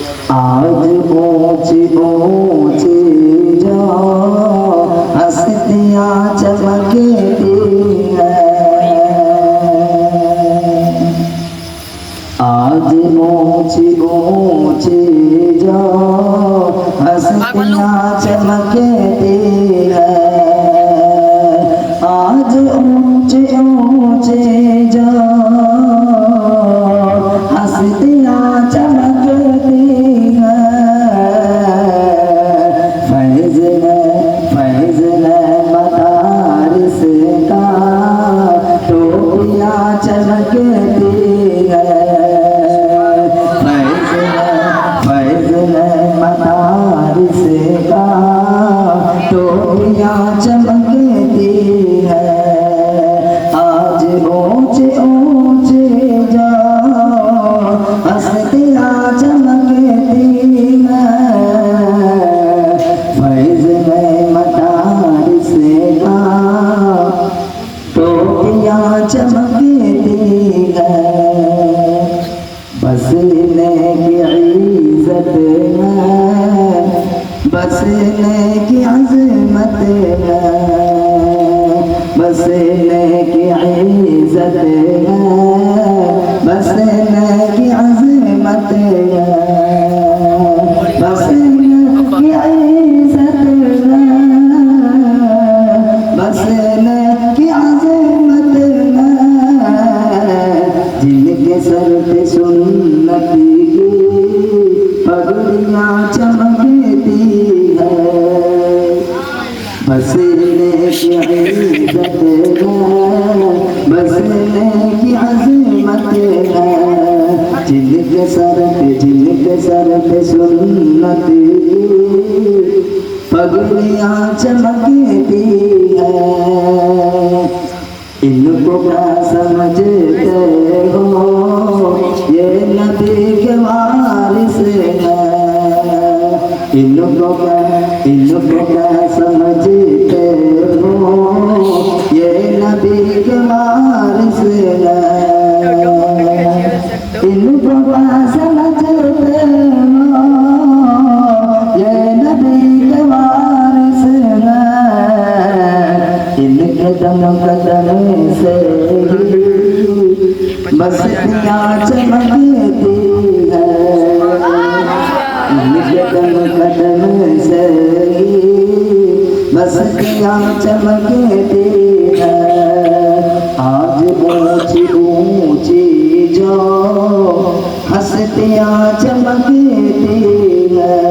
आज ऊंची ऊंची जो हस्तियाँ चमकती हैं, आज ऊंची ऊंची जो हस्तियाँ चमकती हैं, आज ऊंची ऊंची जो हस्तियाँ चमकती हैं, फैज़ है मदारिस का टोपियाँ चमकती हैं, फैज़ है मदारिस का टोपियाँ चमकती हैं, आज ऊंचे ऊंचे जो हस्तियाँ चमकती हैं, फैज़ है मदारिस का टोपियाँ चमकती हैं, बसने की इज़्ज़त है, बसने की अज़मत है, बसने की इज़्ज़त है, बसने की अज़मत है, बसने की इज़्ज़त है, बसने की अज़मत है, जिनके सर पे सुन्नती की पगड़ियाँ चमकती हैं, बसने की इज़्ज़त है, बसने की अज़मत है, जिनके सर पे सुन्नती की पगड़ियाँ चमकती हैं, इनको क्या समझते हो ये नबी के वारिस हैं, इनको क्या समझते हो ये नबी के वारिस हैं, इनको क्या समझते हो ये नबी के वारिस हैं, इनके दम कदम से बस्तियाँ चमकती हैं, इनके दम कदम से बस्तियाँ चमकती हैं, आज ऊंची ऊंची जो हस्तियाँ चमकती हैं।